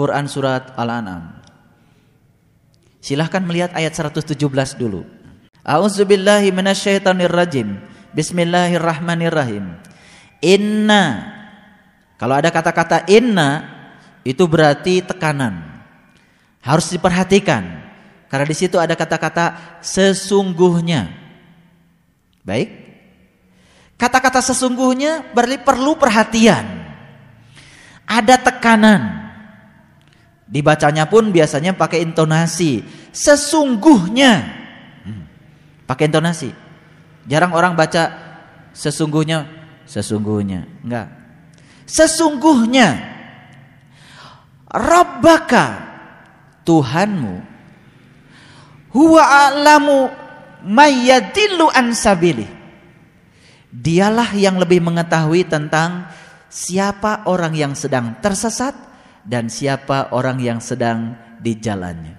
Quran surat Al-An'am. Silahkan melihat ayat 117 dulu. A'udzubillahi minasyaitonirrajim. Bismillahirrahmanirrahim. Inna. Kalau ada kata-kata inna, itu berarti tekanan. Harus diperhatikan. Karena di situ ada kata-kata sesungguhnya. Baik. Kata-kata sesungguhnya berarti perlu perhatian. Ada tekanan. Dibacanya pun biasanya pakai intonasi. Sesungguhnya. Pakai intonasi. Jarang orang baca sesungguhnya. Sesungguhnya. Enggak. Sesungguhnya. Rabbaka. Tuhanmu. Huwa a'lamu mayyadillu an sabilih. Dialah yang lebih mengetahui tentang siapa orang yang sedang tersesat dan siapa orang yang sedang di jalannya.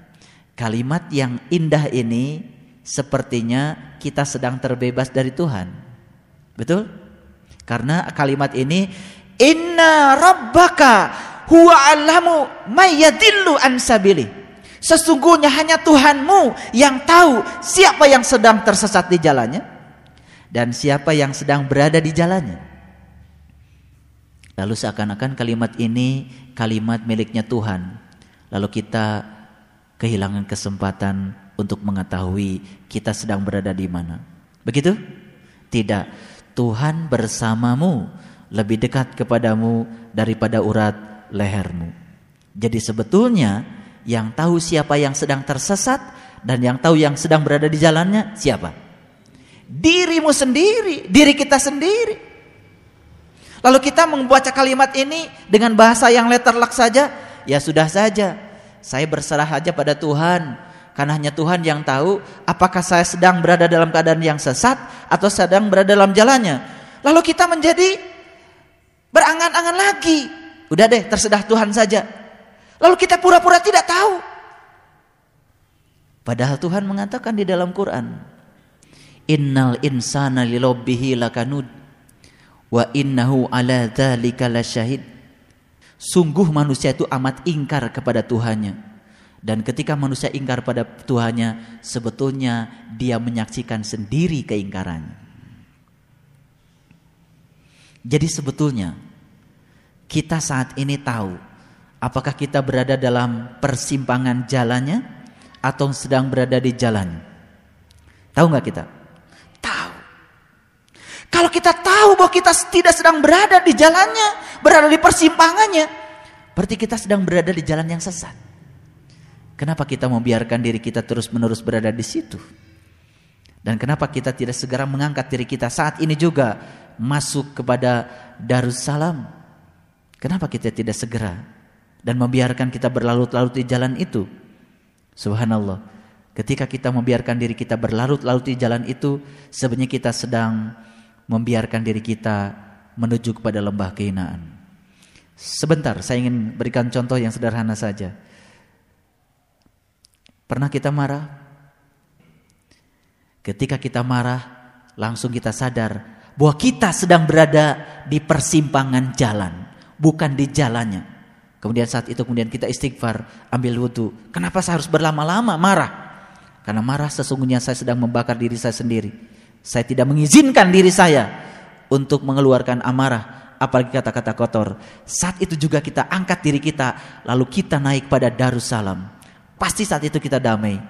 Kalimat yang indah ini sepertinya kita sedang terbebas dari Tuhan. Betul? Karena kalimat ini inna rabbaka huwa a'lamu mayyadillu an sabilih. Sesungguhnya hanya Tuhanmu yang tahu siapa yang sedang tersesat di jalannya dan siapa yang sedang berada di jalannya. Lalu seakan-akan kalimat ini kalimat miliknya Tuhan. Lalu kita kehilangan kesempatan untuk mengetahui kita sedang berada di mana. Begitu? Tidak. Tuhan bersamamu, lebih dekat kepadamu daripada urat lehermu. Jadi sebetulnya yang tahu siapa yang sedang tersesat dan yang tahu yang sedang berada di jalannya siapa? Dirimu sendiri, diri kita sendiri. Lalu kita membaca kalimat ini dengan bahasa yang letterlock saja, ya sudah saja. Saya berserah saja pada Tuhan, karena hanya Tuhan yang tahu apakah saya sedang berada dalam keadaan yang sesat atau sedang berada dalam jalannya. Lalu kita menjadi berangan-angan lagi. Udah deh, terserah Tuhan saja. Lalu kita pura-pura tidak tahu. Padahal Tuhan mengatakan di dalam Quran, innal insana lirabbihi lakanud wa innahu ala dzalika lasyahid. Sungguh manusia itu amat ingkar kepada Tuhannya. Dan ketika manusia ingkar pada Tuhannya, sebetulnya dia menyaksikan sendiri keingkarannya. Jadi sebetulnya kita saat ini tahu apakah kita berada dalam persimpangan jalannya atau sedang berada di jalannya? Tahu nggak kita? Tahu. Kalau kita tahu bahwa kita tidak sedang berada di jalannya, berada di persimpangannya, berarti kita sedang berada di jalan yang sesat. Kenapa kita membiarkan diri kita terus-menerus berada di situ? Dan kenapa kita tidak segera mengangkat diri kita saat ini juga masuk kepada Darussalam? Kenapa kita tidak segera dan membiarkan kita berlarut-larut di jalan itu? Subhanallah. Ketika kita membiarkan diri kita berlarut-larut di jalan itu, sebenarnya kita sedang membiarkan diri kita menuju kepada lembah kehinaan. Sebentar, saya ingin berikan contoh yang sederhana saja. Pernah kita marah? Ketika kita marah, langsung kita sadar bahwa kita sedang berada di persimpangan jalan, bukan di jalannya. Kemudian saat itu kita istighfar, ambil wudu. Kenapa saya harus berlama-lama marah? Karena marah sesungguhnya saya sedang membakar diri saya sendiri. Saya tidak mengizinkan diri saya untuk mengeluarkan amarah, apalagi kata-kata kotor. Saat itu juga kita angkat diri kita, lalu kita naik pada Darussalam. Pasti saat itu kita damai.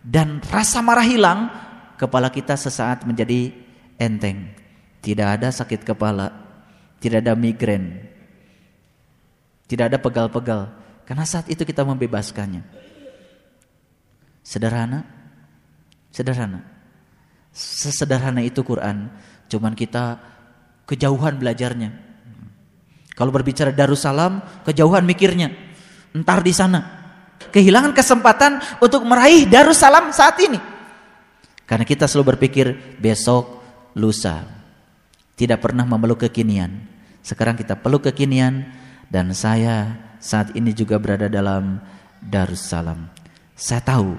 Dan rasa marah hilang, kepala kita sesaat menjadi enteng. Tidak ada sakit kepala, tidak ada migrain, tidak ada pegal-pegal. Karena saat itu kita membebaskannya. Sederhana? Sederhana. Sesederhana itu Quran. Cuman kita kejauhan belajarnya. Kalau berbicara Darussalam, kejauhan mikirnya. Entar di sana. Kehilangan kesempatan untuk meraih Darussalam saat ini. Karena kita selalu berpikir besok, lusa. Tidak pernah memeluk kekinian. Sekarang kita peluk kekinian. Dan saya saat ini juga berada dalam Darussalam. Saya tahu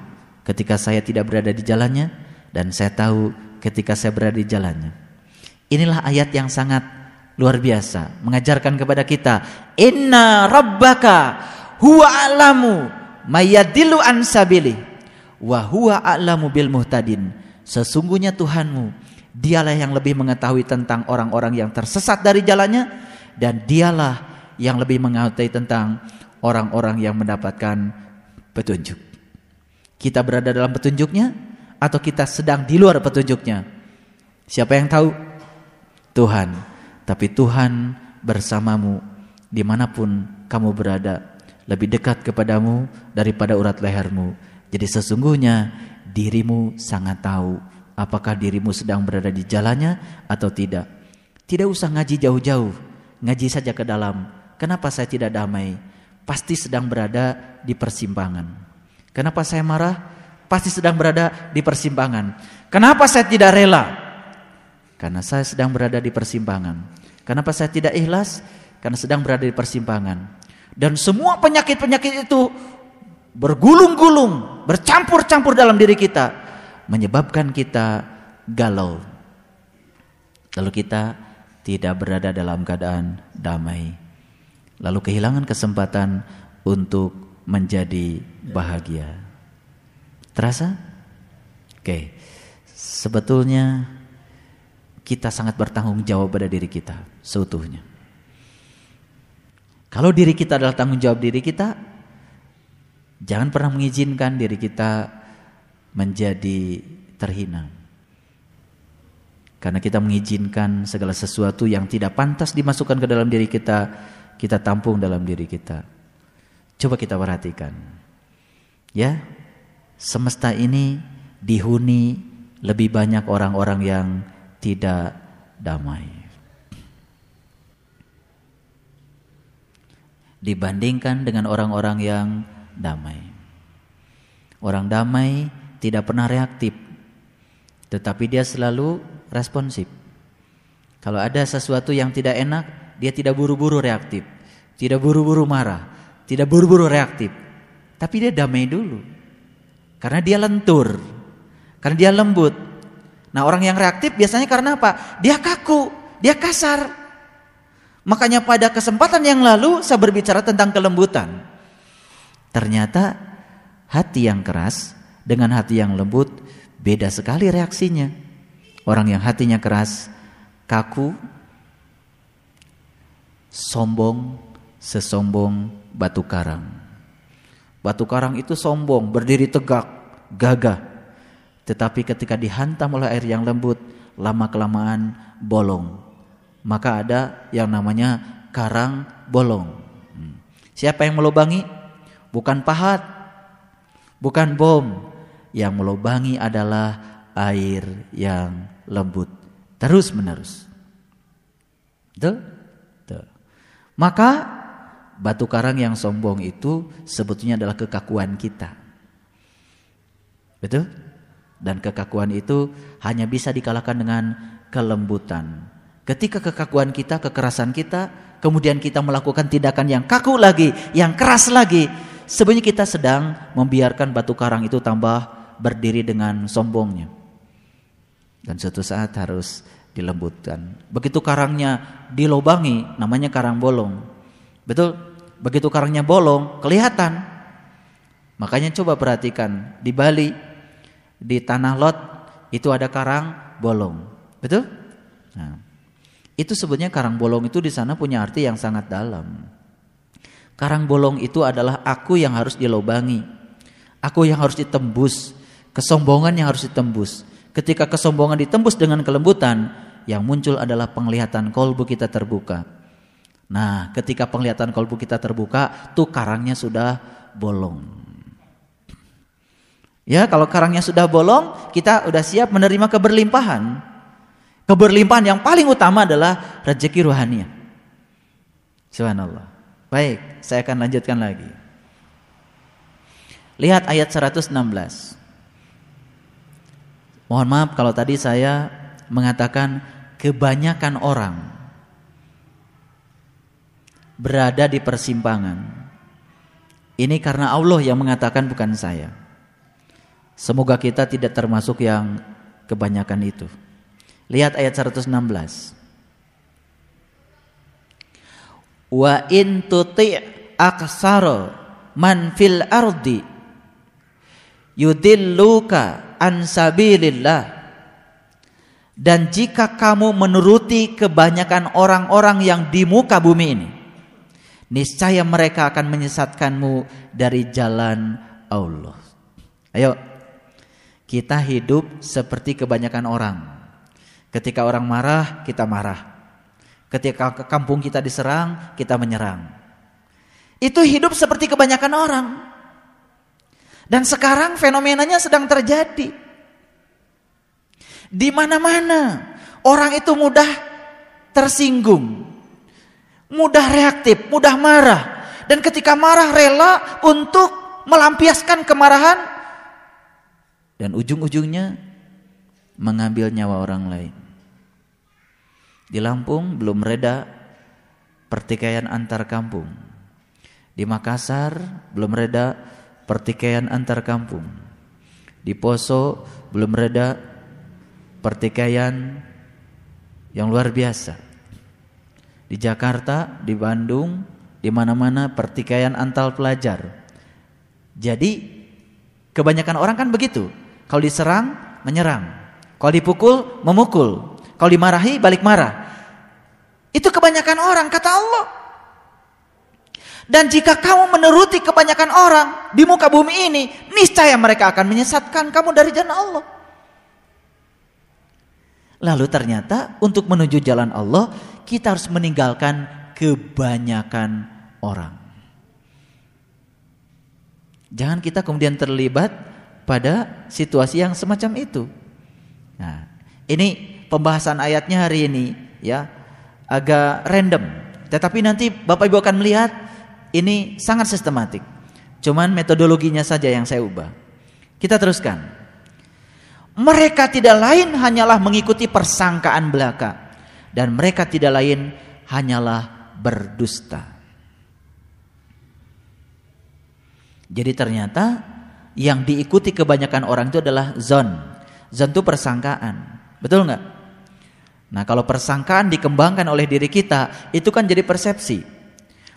ketika saya tidak berada di jalannya, dan saya tahu ketika saya berada di jalannya. Inilah ayat yang sangat luar biasa, mengajarkan kepada kita, inna rabbaka huwa a'lamu mayadilu an sabili wa huwa a'lamu bil muhtadin. Sesungguhnya Tuhanmu, dialah yang lebih mengetahui tentang orang-orang yang tersesat dari jalannya, dan dialah yang lebih mengetahui tentang orang-orang yang mendapatkan petunjuk. Kita berada dalam petunjuknya atau kita sedang di luar petunjuknya? Siapa yang tahu? Tuhan. Tapi Tuhan bersamamu dimanapun kamu berada, lebih dekat kepadamu daripada urat lehermu. Jadi sesungguhnya dirimu sangat tahu apakah dirimu sedang berada di jalannya atau tidak. Tidak usah ngaji jauh-jauh, ngaji saja ke dalam. Kenapa saya tidak damai? Pasti sedang berada di persimpangan. Kenapa saya marah? Pasti sedang berada di persimpangan. Kenapa saya tidak rela? Karena saya sedang berada di persimpangan. Kenapa saya tidak ikhlas? Karena sedang berada di persimpangan. Dan semua penyakit-penyakit itu bergulung-gulung, bercampur-campur dalam diri kita, menyebabkan kita galau. Lalu kita tidak berada dalam keadaan damai. Lalu kehilangan kesempatan untuk menjadi bahagia. Terasa? Oke. Sebetulnya kita sangat bertanggung jawab pada diri kita seutuhnya. Kalau diri kita adalah tanggung jawab diri kita, jangan pernah mengizinkan diri kita menjadi terhina. Karena kita mengizinkan segala sesuatu yang tidak pantas dimasukkan ke dalam diri kita, kita tampung dalam diri kita. Coba kita perhatikan. Ya, semesta ini dihuni lebih banyak orang-orang yang tidak damai dibandingkan dengan orang-orang yang damai. Orang damai tidak pernah reaktif, tetapi dia selalu responsif. Kalau ada sesuatu yang tidak enak, dia tidak buru-buru reaktif, tidak buru-buru marah, tidak buru-buru reaktif, tapi dia damai dulu. Karena dia lentur, karena dia lembut. Nah, orang yang reaktif biasanya karena apa? Dia kaku, dia kasar. Makanya pada kesempatan yang lalu saya berbicara tentang kelembutan. Ternyata hati yang keras dengan hati yang lembut beda sekali reaksinya. Orang yang hatinya keras, kaku, sombong, sesombong batu karang. Batu karang itu sombong, berdiri tegak, gagah. Tetapi ketika dihantam oleh air yang lembut, lama-kelamaan bolong. Maka ada yang namanya karang bolong. Siapa yang melubangi? Bukan pahat, bukan bom. Yang melubangi adalah air yang lembut terus menerus. Betul? Betul. Maka batu karang yang sombong itu sebetulnya adalah kekakuan kita. Betul? Dan kekakuan itu hanya bisa dikalahkan dengan kelembutan. Ketika kekakuan kita, kekerasan kita, kemudian kita melakukan tindakan yang kaku lagi, yang keras lagi, sebenarnya kita sedang membiarkan batu karang itu tambah berdiri dengan sombongnya. Dan suatu saat harus dilembutkan. Begitu karangnya dilobangi, namanya karang bolong. Betul? Begitu karangnya bolong, kelihatan. Makanya coba perhatikan di Bali, di Tanah Lot itu ada karang bolong, betul? Nah, itu sebenarnya karang bolong itu di sana punya arti yang sangat dalam. Karang bolong itu adalah aku yang harus dilobangi, aku yang harus ditembus, kesombongan yang harus ditembus. Ketika kesombongan ditembus dengan kelembutan, yang muncul adalah penglihatan kolbu kita terbuka. Nah, ketika penglihatan kolbu kita terbuka, tuh karangnya sudah bolong. Ya, kalau karangnya sudah bolong, kita udah siap menerima keberlimpahan. Keberlimpahan yang paling utama adalah rezeki rohaniah. Subhanallah. Baik, saya akan lanjutkan lagi. Lihat ayat 116. Mohon maaf kalau tadi saya mengatakan kebanyakan orang berada di persimpangan. Ini karena Allah yang mengatakan, bukan saya. Semoga kita tidak termasuk yang kebanyakan itu. Lihat ayat 116. Wa in tuti' aksara man fil ardi yudilluka an sabilillah. Dan jika kamu menuruti kebanyakan orang-orang yang di muka bumi ini, niscaya mereka akan menyesatkanmu dari jalan Allah. Ayo, kita hidup seperti kebanyakan orang. Ketika orang marah, kita marah. Ketika ke kampung kita diserang, kita menyerang. Itu hidup seperti kebanyakan orang. Dan sekarang fenomenanya sedang terjadi. Di mana-mana orang itu mudah tersinggung, mudah reaktif, mudah marah. Dan ketika marah rela untuk melampiaskan kemarahan. Dan ujung-ujungnya mengambil nyawa orang lain. Di Lampung belum reda pertikaian antar kampung. Di Makassar belum reda pertikaian antar kampung. Di Poso belum reda pertikaian yang luar biasa. Di Jakarta, di Bandung, di mana-mana pertikaian antar pelajar. Jadi kebanyakan orang kan begitu. Kalau diserang, menyerang. Kalau dipukul, memukul. Kalau dimarahi, balik marah. Itu kebanyakan orang, kata Allah. Dan jika kamu menuruti kebanyakan orang di muka bumi ini, niscaya mereka akan menyesatkan kamu dari jalan Allah. Lalu ternyata untuk menuju jalan Allah, kita harus meninggalkan kebanyakan orang. Jangan kita kemudian terlibat pada situasi yang semacam itu. Nah, ini pembahasan ayatnya hari ini ya agak random. Tetapi nanti Bapak Ibu akan melihat ini sangat sistematik. Cuman metodologinya saja yang saya ubah. Kita teruskan. Mereka tidak lain hanyalah mengikuti persangkaan belaka. Dan mereka tidak lain hanyalah berdusta. Jadi ternyata yang diikuti kebanyakan orang itu adalah zon. Zon itu persangkaan. Betul nggak? Nah, kalau persangkaan dikembangkan oleh diri kita, itu kan jadi persepsi.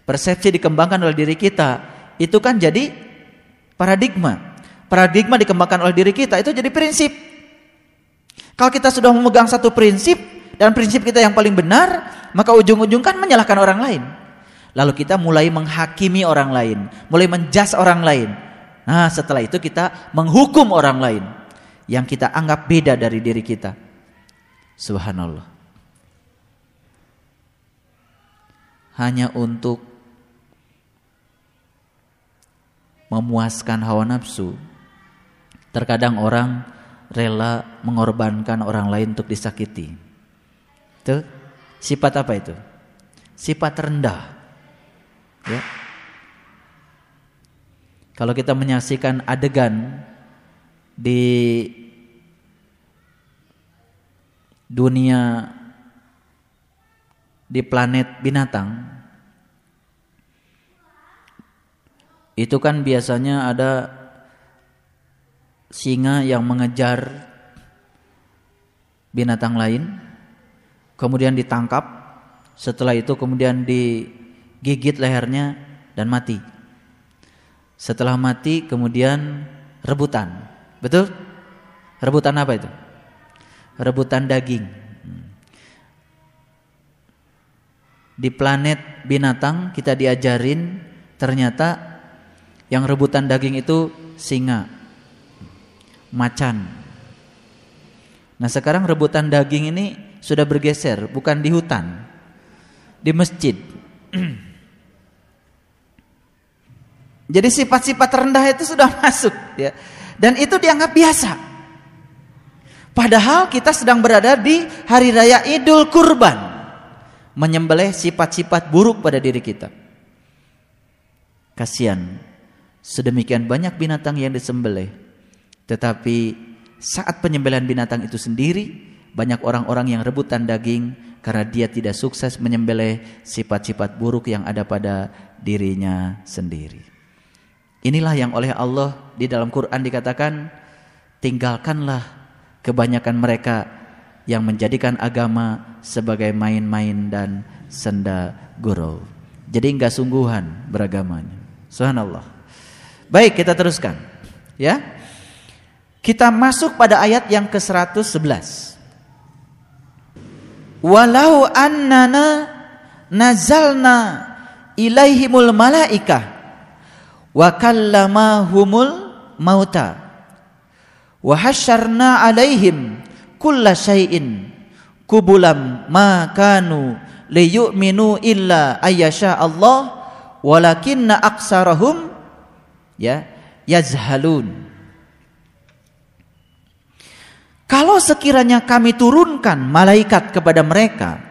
Persepsi dikembangkan oleh diri kita, itu kan jadi paradigma. Paradigma dikembangkan oleh diri kita, itu jadi prinsip. Kalau kita sudah memegang satu prinsip, dan prinsip kita yang paling benar, maka ujung-ujung kan menyalahkan orang lain. Lalu kita mulai menghakimi orang lain, mulai menjudge orang lain. Nah, setelah itu kita menghukum orang lain yang kita anggap beda dari diri kita. Subhanallah. Hanya untuk memuaskan hawa nafsu, terkadang orang rela mengorbankan orang lain untuk disakiti. Itu sifat apa itu? Sifat rendah. Ya. Kalau kita menyaksikan adegan di dunia, di planet binatang, itu kan biasanya ada singa yang mengejar binatang lain, kemudian ditangkap, setelah itu kemudian digigit lehernya dan mati. Setelah mati kemudian rebutan. Betul? Rebutan apa itu? Rebutan daging. Di planet binatang kita diajarin ternyata yang rebutan daging itu singa, macan. Nah, sekarang rebutan daging ini sudah bergeser, bukan di hutan, di masjid. Jadi sifat-sifat rendah itu sudah masuk ya. Dan itu dianggap biasa. Padahal kita sedang berada di hari raya Idul Kurban, menyembelih sifat-sifat buruk pada diri kita. Kasihan, sedemikian banyak binatang yang disembelih, tetapi saat penyembelihan binatang itu sendiri, banyak orang-orang yang rebutan daging karena dia tidak sukses menyembelih sifat-sifat buruk yang ada pada dirinya sendiri. Inilah yang oleh Allah di dalam Quran dikatakan, tinggalkanlah kebanyakan mereka yang menjadikan agama sebagai main-main dan senda gurau. Jadi enggak sungguhan beragamanya. Subhanallah. Baik, kita teruskan. Ya. Kita masuk pada ayat yang ke-111. Walau annana nazalna ilaihimul malaikah wa kallamahumul mauta wa hasyarna alaihim kulla syai'in kubulam ma kanu liyu'minu illa ayyasha Allah walakinna aksarahum yazhalun. Kalau sekiranya kami turunkan malaikat kepada mereka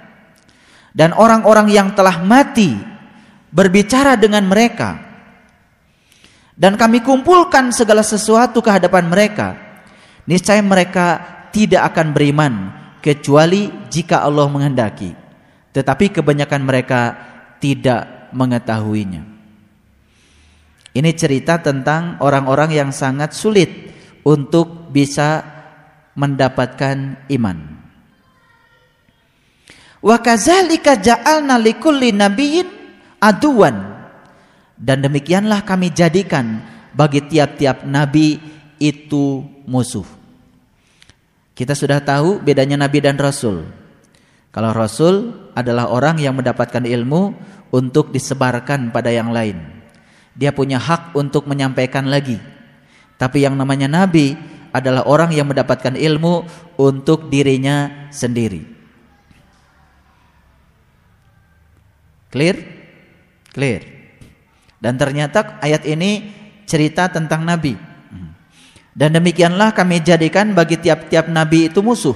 dan orang-orang yang telah mati berbicara dengan mereka dan kami kumpulkan segala sesuatu ke hadapan mereka, niscaya mereka tidak akan beriman kecuali jika Allah menghendaki. Tetapi kebanyakan mereka tidak mengetahuinya. Ini cerita tentang orang-orang yang sangat sulit untuk bisa mendapatkan iman. Wa kadzalika ja'alna likulli nabiyyin aduwan. Dan demikianlah kami jadikan bagi tiap-tiap nabi itu musuh. Kita sudah tahu bedanya nabi dan rasul. Kalau rasul adalah orang yang mendapatkan ilmu untuk disebarkan pada yang lain. Dia punya hak untuk menyampaikan lagi. Tapi yang namanya nabi adalah orang yang mendapatkan ilmu untuk dirinya sendiri. Clear? Clear. Dan ternyata ayat ini cerita tentang nabi. Dan demikianlah kami jadikan bagi tiap-tiap nabi itu musuh.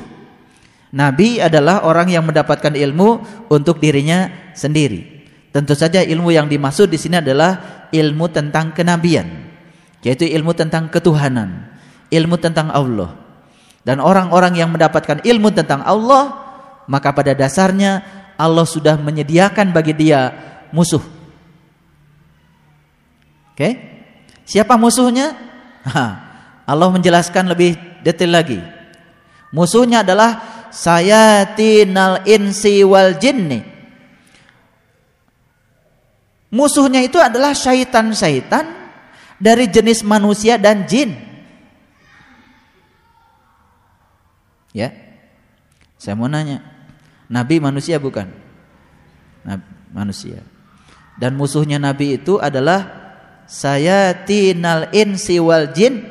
Nabi adalah orang yang mendapatkan ilmu untuk dirinya sendiri. Tentu saja ilmu yang dimaksud di sini adalah ilmu tentang kenabian, yaitu ilmu tentang ketuhanan, ilmu tentang Allah. Dan orang-orang yang mendapatkan ilmu tentang Allah, maka pada dasarnya Allah sudah menyediakan bagi dia musuh. Oke? Siapa musuhnya? Allah menjelaskan lebih detail lagi. Musuhnya adalah sayatinal insi wal jinni. Musuhnya itu adalah syaitan-syaitan dari jenis manusia dan jin. Ya. Saya mau nanya, nabi manusia bukan? Manusia. Dan musuhnya nabi itu adalah sayatinal insi wal jin.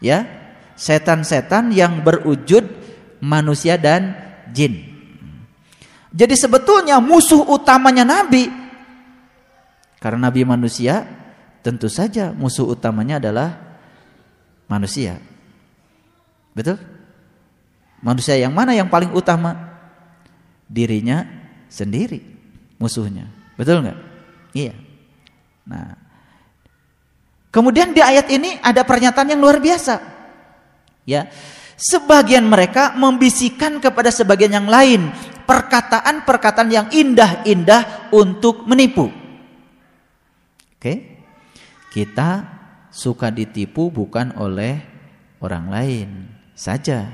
Ya, setan-setan yang berwujud manusia dan jin. Jadi sebetulnya musuh utamanya nabi, karena nabi manusia, tentu saja musuh utamanya adalah manusia. Betul? Manusia yang mana yang paling utama? Dirinya sendiri musuhnya. Betul enggak? Iya. Nah, kemudian di ayat ini ada pernyataan yang luar biasa. Ya, sebagian mereka membisikkan kepada sebagian yang lain perkataan-perkataan yang indah-indah untuk menipu. Oke? Kita suka ditipu bukan oleh orang lain saja.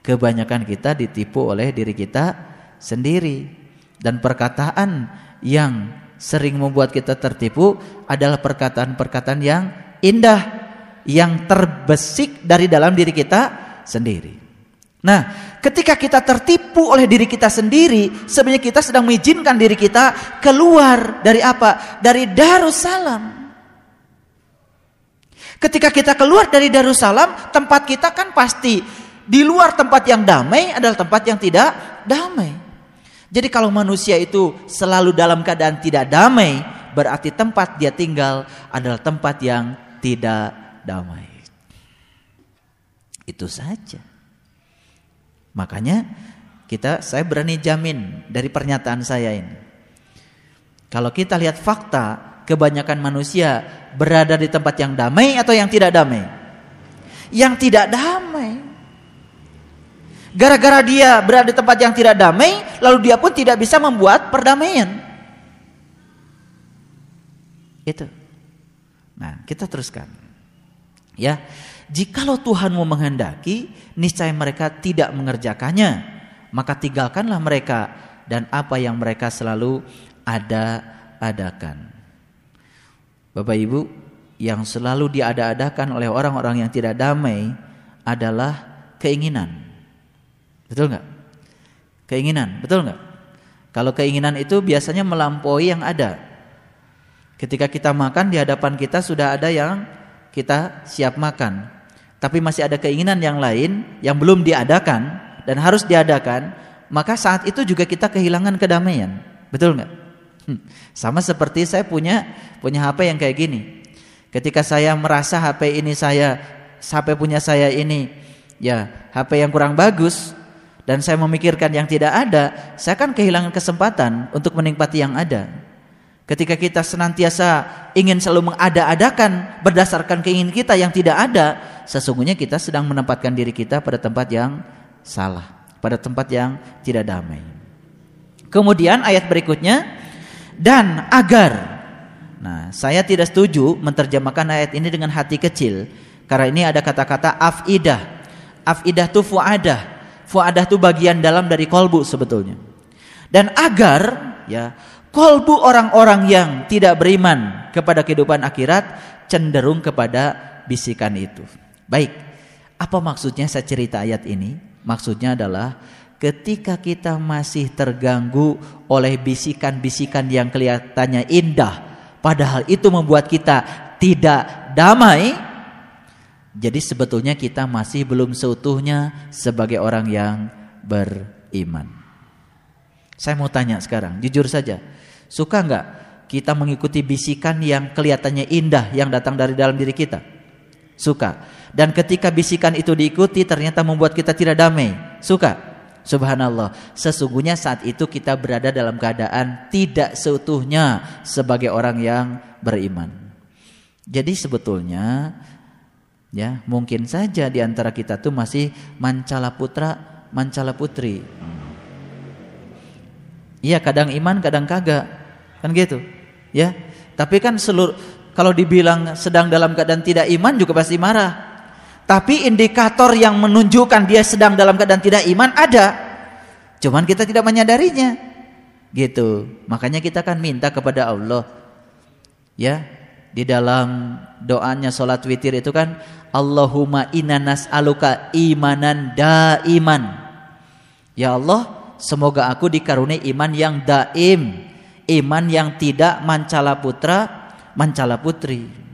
Kebanyakan kita ditipu oleh diri kita sendiri. Dan perkataan yang sering membuat kita tertipu adalah perkataan-perkataan yang indah, yang terbesik dari dalam diri kita sendiri. Nah, ketika kita tertipu oleh diri kita sendiri, sebenarnya kita sedang mengizinkan diri kita keluar dari apa? Dari Darussalam. Ketika kita keluar dari Darussalam, tempat kita kan pasti di luar tempat yang damai adalah tempat yang tidak damai. Jadi kalau manusia itu selalu dalam keadaan tidak damai, berarti tempat dia tinggal adalah tempat yang tidak damai. Itu saja. Makanya saya berani jamin dari pernyataan saya ini. Kalau kita lihat fakta, kebanyakan manusia berada di tempat yang damai atau yang tidak damai? Yang tidak damai. Gara-gara dia berada di tempat yang tidak damai, lalu dia pun tidak bisa membuat perdamaian. Itu. Nah, kita teruskan. Ya, jikalau Tuhanmu menghendaki, niscaya mereka tidak mengerjakannya, maka tinggalkanlah mereka dan apa yang mereka selalu adakan. Bapak Ibu, yang selalu diada-adakan oleh orang-orang yang tidak damai adalah keinginan. Betul nggak? Keinginan, betul nggak? Kalau keinginan itu biasanya melampaui yang ada. Ketika kita makan, di hadapan kita sudah ada yang kita siap makan, tapi masih ada keinginan yang lain yang belum diadakan dan harus diadakan, maka saat itu juga kita kehilangan kedamaian. Betul nggak? Sama seperti saya punya HP yang kayak gini. Ketika saya merasa HP punya saya ini ya HP yang kurang bagus, dan saya memikirkan yang tidak ada, saya kan kehilangan kesempatan untuk menikmati yang ada. Ketika kita senantiasa ingin selalu mengada-adakan berdasarkan keinginan kita yang tidak ada, sesungguhnya kita sedang menempatkan diri kita pada tempat yang salah, pada tempat yang tidak damai. Kemudian ayat berikutnya, dan agar. Nah, saya tidak setuju menerjemahkan ayat ini dengan hati kecil, karena ini ada kata-kata afidah. Afidah itu fuadah. Fuadah itu bagian dalam dari kolbu sebetulnya. Dan agar ya kolbu orang-orang yang tidak beriman kepada kehidupan akhirat cenderung kepada bisikan itu. Baik, apa maksudnya saya cerita ayat ini? Maksudnya adalah ketika kita masih terganggu oleh bisikan-bisikan yang kelihatannya indah, padahal itu membuat kita tidak damai, jadi sebetulnya kita masih belum seutuhnya sebagai orang yang beriman. Saya mau tanya sekarang, jujur saja, suka nggak kita mengikuti bisikan yang kelihatannya indah yang datang dari dalam diri kita? Suka. Dan ketika bisikan itu diikuti ternyata membuat kita tidak damai. Suka. Subhanallah. Sesungguhnya saat itu kita berada dalam keadaan tidak seutuhnya sebagai orang yang beriman. Jadi sebetulnya ya mungkin saja di antara kita tuh masih mancala putra, mancala putri. Iya, kadang iman, kadang kagak, kan gitu. Ya, tapi kan kalau dibilang sedang dalam keadaan tidak iman juga pasti marah. Tapi indikator yang menunjukkan dia sedang dalam keadaan tidak iman ada, cuman kita tidak menyadarinya, gitu. Makanya kita kan minta kepada Allah, ya. Di dalam doanya sholat witir itu kan, Allahumma inna nas'aluka imanan daiman. Ya Allah, semoga aku dikaruniai iman yang daim, iman yang tidak mancala putra, mancala putri.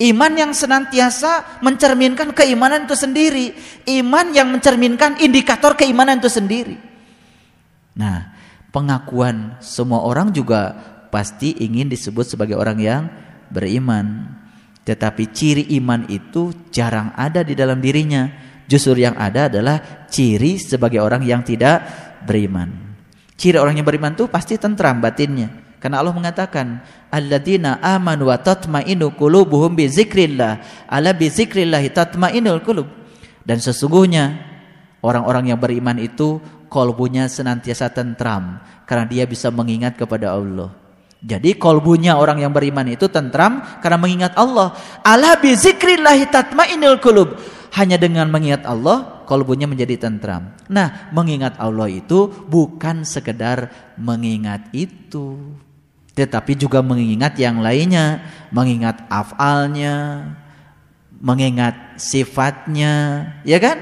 Iman yang senantiasa mencerminkan keimanan itu sendiri, iman yang mencerminkan indikator keimanan itu sendiri. Nah, pengakuan semua orang juga pasti ingin disebut sebagai orang yang beriman, tetapi ciri iman itu jarang ada di dalam dirinya. Justru yang ada adalah ciri sebagai orang yang tidak beriman. Ciri orang yang beriman itu pasti tentram batinnya, karena Allah mengatakan alladzina amanu wa tatmainu qulubuhum bi dzikrillah, ala bi dzikrillah tatmainul qulub. Dan sesungguhnya orang-orang yang beriman itu kolbunya senantiasa tentram karena dia bisa mengingat kepada Allah. Jadi kolbunya orang yang beriman itu tentram karena mengingat Allah. Ala bi dzikrillahi tatmainul qulub. Hanya dengan mengingat Allah kolbunya menjadi tentram. Nah, mengingat Allah itu bukan sekedar mengingat itu, tetapi juga mengingat yang lainnya, mengingat afalnya, mengingat sifatnya, ya kan?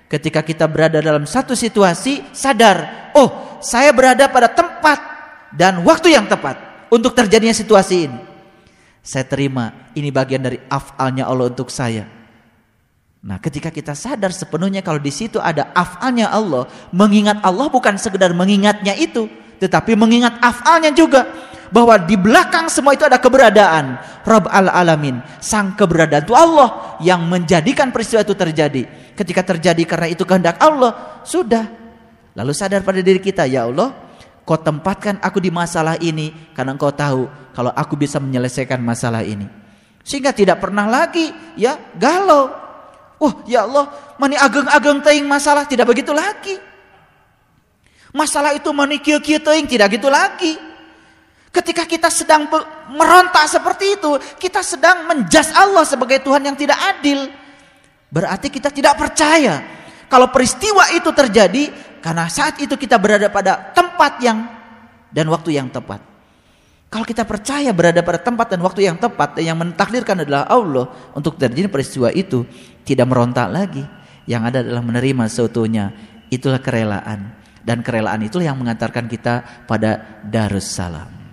Ketika kita berada dalam satu situasi, sadar, oh, saya berada pada tempat dan waktu yang tepat untuk terjadinya situasi ini. Saya terima, ini bagian dari afalnya Allah untuk saya. Nah, ketika kita sadar sepenuhnya kalau di situ ada afalnya Allah, mengingat Allah bukan sekedar mengingatnya itu, tetapi mengingat afalnya juga, bahwa di belakang semua itu ada keberadaan Rabb al-Alamin, sang keberadaan itu Allah yang menjadikan peristiwa itu terjadi. Ketika terjadi karena itu kehendak Allah, sudah. Lalu sadar pada diri kita, ya Allah, Kau tempatkan aku di masalah ini karena Engkau tahu kalau aku bisa menyelesaikan masalah ini, sehingga tidak pernah lagi ya galau. Oh ya Allah, mani ageng-ageng teing masalah, tidak begitu lagi. Masalah itu mani kieu-kieu teing, tidak gitu lagi. Ketika kita sedang merontak seperti itu, kita sedang menjas Allah sebagai Tuhan yang tidak adil. Berarti kita tidak percaya kalau peristiwa itu terjadi karena saat itu kita berada pada tempat yang dan waktu yang tepat. Kalau kita percaya berada pada tempat dan waktu yang tepat, dan yang mentakdirkan adalah Allah untuk terjadi peristiwa itu, tidak merontak lagi. Yang ada adalah menerima seutuhnya. Itulah kerelaan. Dan kerelaan itulah yang mengantarkan kita pada Darussalam.